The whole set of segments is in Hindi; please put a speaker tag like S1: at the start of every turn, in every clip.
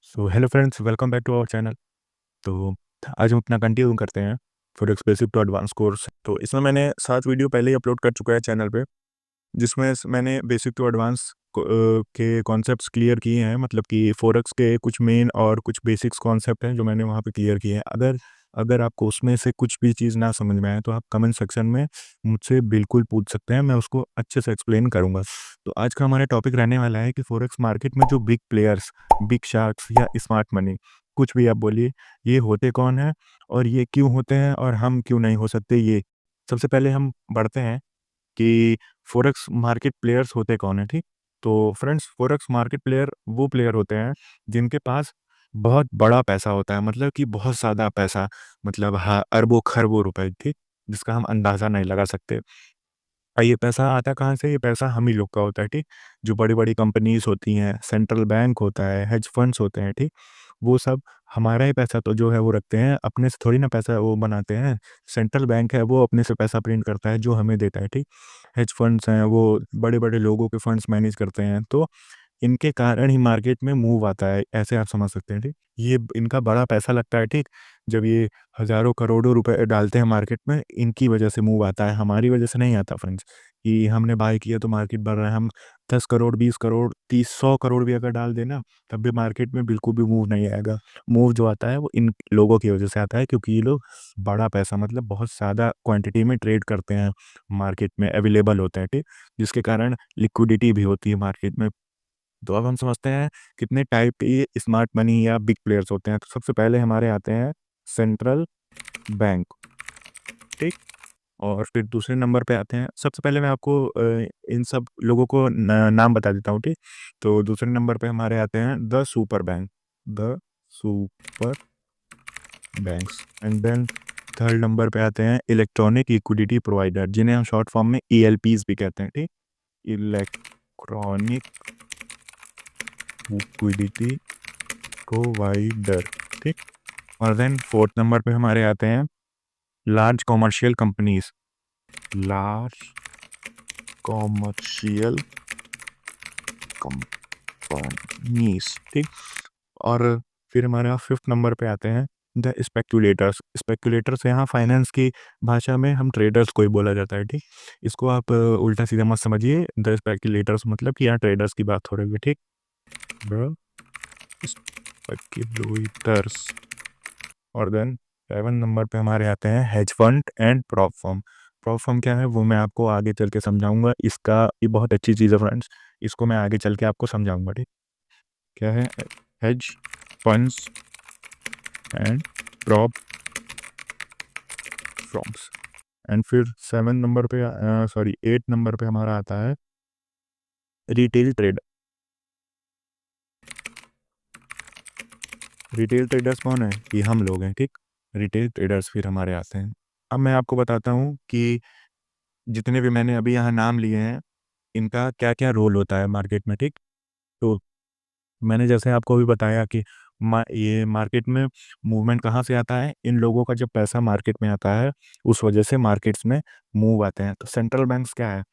S1: So hello friends, welcome back to our channel. तो आज हम अपना कंटिन्यू करते हैं forex basic to advance course. तो इसमें मैंने 7 वीडियो पहले ही अपलोड कर चुका है चैनल पे, जिसमें मैंने बेसिक टू एडवांस के कॉन्सेप्ट्स क्लियर किए हैं। मतलब कि फॉरेक्स के कुछ मेन और कुछ बेसिक्स कॉन्सेप्ट हैं जो मैंने वहाँ पे क्लियर किए हैं। अगर अगर आपको उसमें से कुछ भी चीज़ ना समझ में आए तो आप कमेंट सेक्शन में मुझसे बिल्कुल पूछ सकते हैं, मैं उसको अच्छे से एक्सप्लेन करूँगा। तो आज का हमारा टॉपिक रहने वाला है कि फॉरेक्स मार्केट में जो बिग प्लेयर्स, बिग शार्क्स या स्मार्ट मनी, कुछ भी आप बोलिए, ये होते कौन हैं और ये क्यों होते हैं और हम क्यों नहीं हो सकते ये। सबसे पहले हम बढ़ते हैं कि फ़ॉरेक्स मार्केट प्लेयर्स होते कौन हैं, ठीक? तो फ्रेंड्स, फ़ॉरेक्स मार्केट प्लेयर वो प्लेयर होते हैं जिनके पास बहुत बड़ा पैसा होता है, मतलब कि बहुत ज़्यादा पैसा, मतलब हाँ, अरबों-खरबों रुपए, ठीक? जिसका हम अंदाज़ा नहीं लगा सकते। ये पैसा आता कहाँ से? ये पैसा हम ही लोग का होता है, ठीक? जो बड़ी-बड़ी कंपनीज़ होती हैं, सेंट्रल बैंक होता है, हेज फंड्स होते हैं, ठीक? वो सब हमारा ही पैसा तो जो है वो रखते हैं, अपने से थोड़ी ना पैसा वो बनाते हैं। सेंट्रल बैंक है वो अपने से पैसा प्रिंट करता है जो हमें देता है, ठीक? हेज फंड्स हैं वो बड़े-बड़े लोगों के फंड्स मैनेज करते हैं, तो इनके कारण ही मार्केट में मूव आता है, ऐसे आप समझ सकते हैं, ठीक? ये इनका बड़ा पैसा लगता है, ठीक? जब ये हज़ारों करोड़ों रुपए डालते हैं मार्केट में, इनकी वजह से मूव आता है, हमारी वजह से नहीं आता फ्रेंड्स, कि हमने बाय किया तो मार्केट बढ़ रहा है। हम 10 करोड़, 20 करोड़, 30, 100 करोड़ भी अगर डाल दें ना, तब भी मार्केट में बिल्कुल भी मूव नहीं आएगा। मूव जो आता है वो इन लोगों की वजह से आता है, क्योंकि ये लोग बड़ा पैसा, मतलब बहुत ज़्यादा क्वांटिटी में ट्रेड करते हैं, मार्केट में अवेलेबल होते हैं, ठीक? जिसके कारण लिक्विडिटी भी होती है मार्केट में। तो अब हम समझते हैं कितने टाइप के ये स्मार्ट मनी या बिग प्लेयर्स होते हैं। तो सबसे पहले हमारे आते हैं सेंट्रल बैंक, ठीक? और फिर दूसरे नंबर पे आते हैं, सबसे पहले मैं आपको इन सब लोगों को नाम बता देता हूँ, ठीक? तो दूसरे नंबर पे हमारे आते हैं the super bank, the super banks. And then third number पे आते हैं इलेक्ट्रॉनिक लिक्विडिटी प्रोवाइडर, जिन्हें हम शॉर्ट फॉर्म में ईएलपीज भी कहते हैं, ठीक? इलेक्ट्रॉनिक लिक्विडिटी प्रोवाइडर, ठीक? और देन फोर्थ नंबर पे हमारे आते हैं large commercial companies, large commercial companies, ठीक? और फिर हमारे फिफ्थ नंबर पे आते हैं द स्पेक्यूलेटर्स। स्पेक्यूलेटर्स यहाँ फाइनेंस की भाषा में हम ट्रेडर्स को ही बोला जाता है, ठीक? इसको आप उल्टा सीधा मत समझिए, द स्पेक्यूलेटर्स मतलब कि यहाँ ट्रेडर्स की बात हो रही है, ठीक? The speculators. और देन 7 नंबर पे हमारे आते हैं hedge fund and prop firm. Prop firm क्या है वो मैं आपको आगे चल के समझाऊंगा। इसका ये बहुत अच्छी चीज़ है फ्रेंड्स, इसको मैं आगे चल के आपको समझाऊंगा, ठीक? क्या है hedge funds and prop firms. And फिर 7 नंबर पे, सॉरी 8 नंबर पे हमारा आता है रिटेल ट्रेड। रिटेल ट्रेडर्स कौन है? ये हम लोग हैं, ठीक? रिटेल ट्रेडर्स फिर हमारे आते हैं। अब मैं आपको बताता हूँ कि जितने भी मैंने अभी यहाँ नाम लिए हैं, इनका क्या-क्या रोल होता है मार्केट में, ठीक? तो मैंने जैसे आपको अभी बताया कि ये मार्केट में मूवमेंट कहाँ से आता है? इन लोगों का जब पैसा मार्केट में आता है, उस वजह से मार्केट्स में मूव आते हैं। तो सेंट्रल बैंक्स क्या है?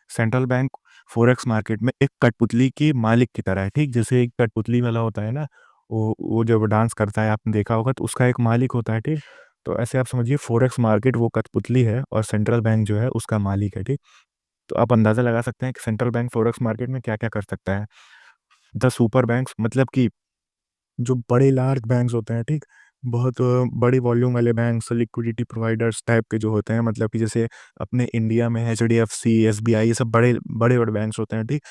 S1: सेंट्रल बैंक फॉरेक्स मार्केट में एक कठपुतली की मालिक की तरह है, ठीक? जैसे एक कठपुतली वाला होता है ना, वो जब डांस करता है आपने देखा होगा, तो उसका एक मालिक होता है, ठीक? तो ऐसे आप समझिए फॉरेक्स मार्केट वो कठपुतली है और सेंट्रल बैंक जो है उसका मालिक है, ठीक? तो आप अंदाज़ा लगा सकते हैं कि सेंट्रल बैंक फॉरेक्स मार्केट में क्या-क्या कर सकता है। द सुपर बैंक्स मतलब कि जो बड़े लार्ज बैंक्स होते हैं, ठीक? बहुत बड़ी वॉल्यूम वाले बैंक्स, लिक्विडिटी प्रोवाइडर्स टाइप के जो होते हैं, मतलब कि जैसे अपने इंडिया में एचडीएफसी, एसबीआई, ये सब बड़े-बड़े बैंक्स होते हैं, ठीक?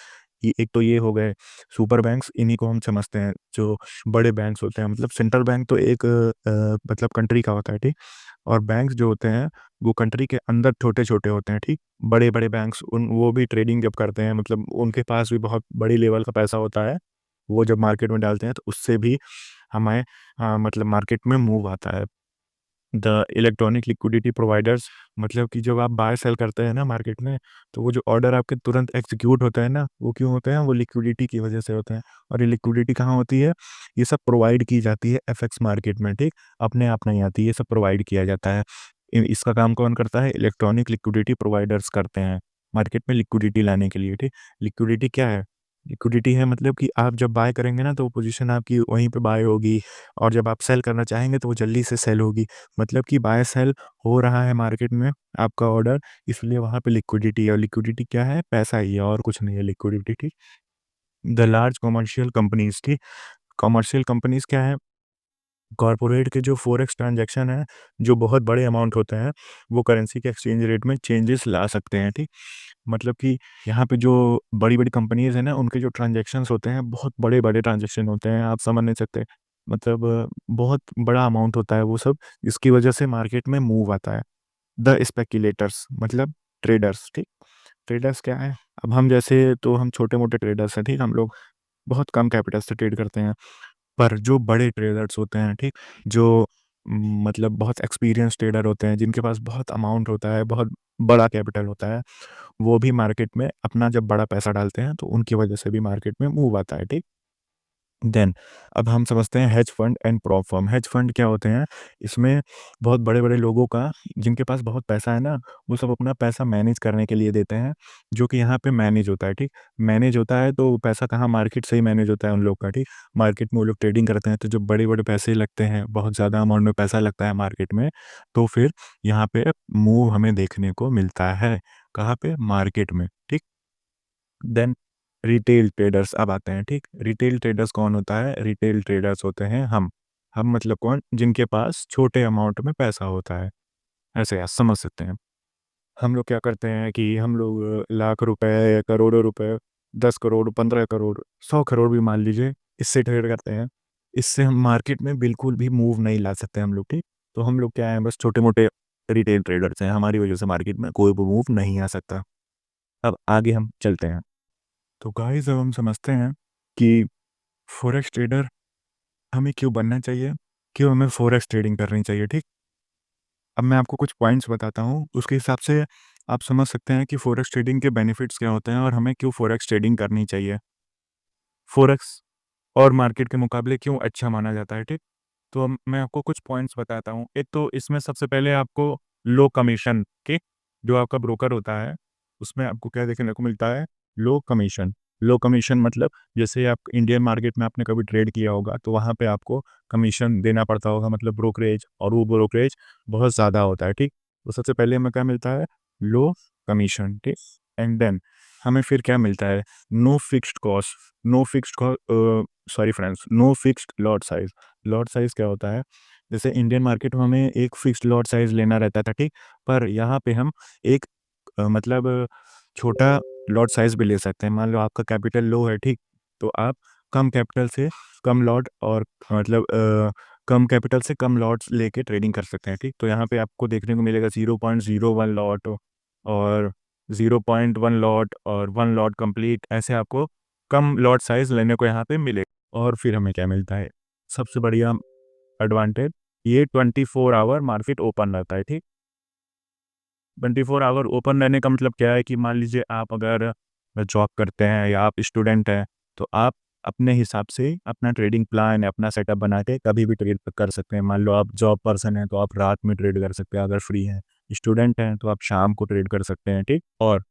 S1: ये एक तो ये हो गए सुपर बैंक्स, इन्हीं को हम समझते हैं जो बड़े बैंक्स होते हैं। मतलब सेंट्रल बैंक तो एक मतलब कंट्री का होता है, ठीक? और बैंक्स जो होते हैं वो कंट्री के अंदर छोटे-छोटे होते हैं, ठीक? बड़े-बड़े बैंक्स उन वो भी ट्रेडिंग जब करते हैं, मतलब उनके पास भी बहुत बड़ी लेवल का पैसा होता है। वो जब मार्केट में डालते हैं तो उससे भी हमें मतलब मार्केट में मूव आता है। द इलेक्ट्रॉनिक लिक्विडिटी प्रोवाइडर्स मतलब कि जब आप बाय सेल करते हैं ना मार्केट में, तो वो जो ऑर्डर आपके तुरंत एग्जीक्यूट होता है ना, वो क्यों होते हैं? वो लिक्विडिटी की वजह से होते हैं। और ये लिक्विडिटी कहाँ होती है? ये सब प्रोवाइड की जाती है एफएक्स मार्केट में, ठीक? अपने आप नहीं आती, ये सब प्रोवाइड किया जाता है। इसका काम कौन करता है? इलेक्ट्रॉनिक लिक्विडिटी प्रोवाइडर्स करते हैं मार्केट में लिक्विडिटी लाने के लिए, ठीक? लिक्विडिटी क्या है? लिक्विडिटी है मतलब कि आप जब बाय करेंगे ना तो पोजीशन आपकी वहीं पे बाय होगी और जब आप सेल करना चाहेंगे तो वो जल्दी से सेल होगी। मतलब कि बाय सेल हो रहा है मार्केट में आपका ऑर्डर, इसलिए वहाँ पे लिक्विडिटी है और लिक्विडिटी क्या है? पैसा ही है और कुछ नहीं है लिक्विडिटी, ठीक। द लार्ज कमर्शियल कंपनीज़, ठीक। कमर्शियल कंपनीज़ क्या है? कॉर्पोरेट के जो फ़ॉरेक्स ट्रांज़ैक्शन है, जो बहुत बड़े अमाउंट होते हैं, वो करेंसी के एक्सचेंज रेट में चेंजेस ला सकते हैं, ठीक। मतलब कि यहाँ पे जो बड़ी-बड़ी कंपनीज़ हैं ना, उनके जो ट्रांज़ैक्शंस होते हैं, बहुत बड़े-बड़े ट्रांज़ैक्शन होते हैं, आप समझ नहीं सकते। मतलब बहुत बड़ा अमाउंट होता है वो सब, जिसकी वजह से मार्केट में मूव आता है। द स्पेक्युलेटर्स मतलब ट्रेडर्स, ठीक। ट्रेडर्स क्या है? अब हम जैसे तो हम छोटे-मोटे ट्रेडर्स हैं, ठीक। हम लोग बहुत कम कैपिटल से ट्रेड करते हैं। पर जो बड़े ट्रेडर्स होते हैं, ठीक? जो मतलब बहुत एक्सपीरियंस ट्रेडर होते हैं, जिनके पास बहुत अमाउंट होता है, बहुत बड़ा कैपिटल होता है, वो भी मार्केट में अपना जब बड़ा पैसा डालते हैं, तो उनकी वजह से भी मार्केट में मूव आता है, ठीक? देन अब हम समझते हैं hedge fund and prop firm. Hedge fund क्या होते हैं? इसमें बहुत बड़े-बड़े लोगों का जिनके पास बहुत पैसा है ना, वो सब अपना पैसा मैनेज करने के लिए देते हैं, जो कि यहाँ पे मैनेज होता है, ठीक? मैनेज होता है तो पैसा कहाँ मार्केट से ही मैनेज होता है उन लोग का, ठीक? मार्केट में वो लोग ट्रेडिंग करते हैं, तो जब बड़े-बड़े पैसे लगते हैं, बहुत ज़्यादा अमाउंट में पैसा लगता है मार्केट में, तो फिर यहाँ पे मूव हमें देखने को मिलता है। कहाँ पे? मार्केट में, ठीक? देन रिटेल ट्रेडर्स अब आते हैं, ठीक। रिटेल ट्रेडर्स कौन होता है? रिटेल ट्रेडर्स होते हैं हम मतलब कौन? जिनके पास छोटे अमाउंट में पैसा होता है, ऐसे आप समझ सकते हैं। हम लोग क्या करते हैं कि हम लोग लाख रुपए, करोड़ों रुपए, 10 करोड़, 15 करोड़, 100 करोड़ भी मान लीजिए, इससे ट्रेड करते हैं। इससे हम मार्केट में बिल्कुल भी मूव नहीं ला सकते हम लोग, ठीक। तो हम लोग क्या हैं, बस छोटे-मोटे रिटेल ट्रेडर्स हैं, हमारी वजह से मार्केट में कोई भी मूव नहीं आ सकता। अब आगे हम चलते हैं। तो गाइस अब हम समझते हैं कि फॉरेक्स ट्रेडर हमें क्यों बनना चाहिए, क्यों हमें फॉरेक्स ट्रेडिंग करनी चाहिए, ठीक? अब मैं आपको कुछ पॉइंट्स बताता हूँ, उसके हिसाब से आप समझ सकते हैं कि फॉरेक्स ट्रेडिंग के बेनिफिट्स क्या होते हैं और हमें क्यों फॉरेक्स ट्रेडिंग करनी चाहिए। फॉरेक्स और मार्केट के मुकाबले क्यों अच्छा माना जाता है, ठीक? तो मैं आपको कुछ पॉइंट्स बताता हूँ। एक तो इसमें सबसे पहले आपको लो कमीशन, ठीक? जो आपका ब्रोकर होता है, उसमें आपको क्या देखने को मिलता है? Low commission. लो कमीशन मतलब जैसे आप इंडियन मार्केट में आपने कभी ट्रेड किया होगा, तो वहाँ पे आपको कमीशन देना पड़ता होगा मतलब ब्रोकरेज और वो ब्रोकरेज बहुत ज़्यादा होता है, ठीक? तो सबसे पहले हमें क्या मिलता है? लो कमीशन, ठीक? एंड देन हमें फिर क्या मिलता है? No fixed cost, no fixed sorry friends, no fixed lot size. Lot size क्या होता है? जैसे इंडियन मार्केट में हमें एक फिक्स्ड लॉट साइज़ लेना रहता था, ठीक? पर यहाँ पे हम एक मतलब छोटा लॉट साइज़ भी ले सकते हैं। मान लो आपका कैपिटल लो है, ठीक? तो आप कम कैपिटल से कम लॉट और मतलब कम कैपिटल से कम लॉट्स लेके ट्रेडिंग कर सकते हैं, ठीक? तो यहाँ पे आपको देखने को मिलेगा 0.01 लॉट और 0.1 लॉट और 1 लॉट कंप्लीट, ऐसे आपको कम लॉट साइज़ लेने को यहाँ पे मिलेगा। और फिर हमें क्या मिलता है? सबसे बढ़िया एडवांटेज, ये 24 आवर मार्केट ओपन रहता है, ठीक? 24 आवर ओपन रहने का मतलब क्या है कि मान लीजिए आप अगर जॉब करते हैं या आप स्टूडेंट हैं, तो आप अपने हिसाब से अपना ट्रेडिंग प्लान, अपना सेटअप बना के कभी भी ट्रेड कर सकते हैं। मान लो आप जॉब पर्सन हैं, तो आप रात में ट्रेड कर सकते हैं अगर फ्री हैं। स्टूडेंट हैं, तो आप शाम को ट्रेड कर सकते हैं, ठीक? और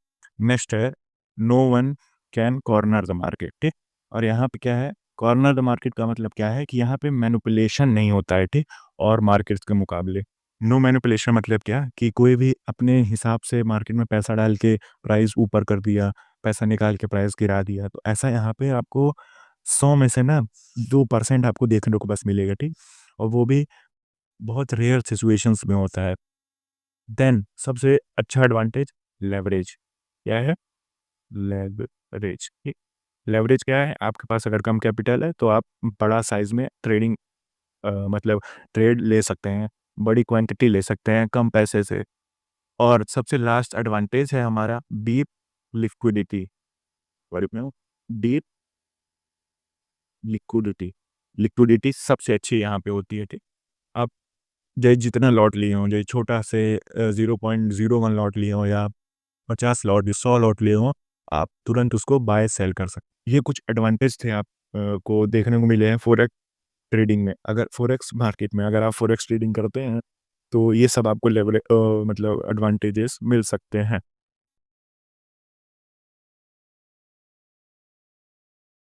S1: नेक्स्ट है, no one can corner the market, ठीक? और यहाँ पे क्या है? कॉर्नर द मार्केट का मतलब क्या है कि यहाँ पे मैनिपुलेशन नहीं होता है, ठीक? और मार्केट्स के मुकाबले। नो मैनिपुलेशन मतलब क्या? कि कोई भी अपने हिसाब से मार्केट में पैसा डाल के प्राइस ऊपर कर दिया, पैसा निकाल के प्राइस गिरा दिया। तो ऐसा यहाँ पे आपको 100 में से ना 2% आपको देखने को बस मिलेगा, ठीक? और वो भी बहुत रेयर सिचुएशंस में होता है। देन सबसे अच्छा एडवांटेज लेवरेज। क्या है? लेवरेज, ठीक? लेवरेज क्या है? आपके पास अगर कम कैपिटल है, तो आप बड़ा साइज़ में ट्रेडिंग मतलब ट्रेड ले सकते हैं, बड़ी क्वांटिटी ले सकते हैं कम पैसे से। और सबसे लास्ट एडवांटेज है हमारा डीप लिक्विडिटी। सॉरी मैं डीप लिक्विडिटी। लिक्विडिटी सबसे अच्छी यहाँ पे होती है, ठीक? आप चाहे जितना लॉट लिए हों, चाहे छोटा से 0.01 लॉट लिए हों या 50 लॉट, 100 लॉट लिए हों, आप तुरंत उसको बाय सेल कर सकते हैं। ये कुछ एडवांटेज थे आप को देखने को मिले हैं फॉरेक्स ट्रेडिंग में। अगर फॉरेक्स मार्केट में अगर आप फॉरेक्स ट्रेडिंग करते हैं, तो ये सब आपको मतलब एडवांटेजेस मिल सकते हैं।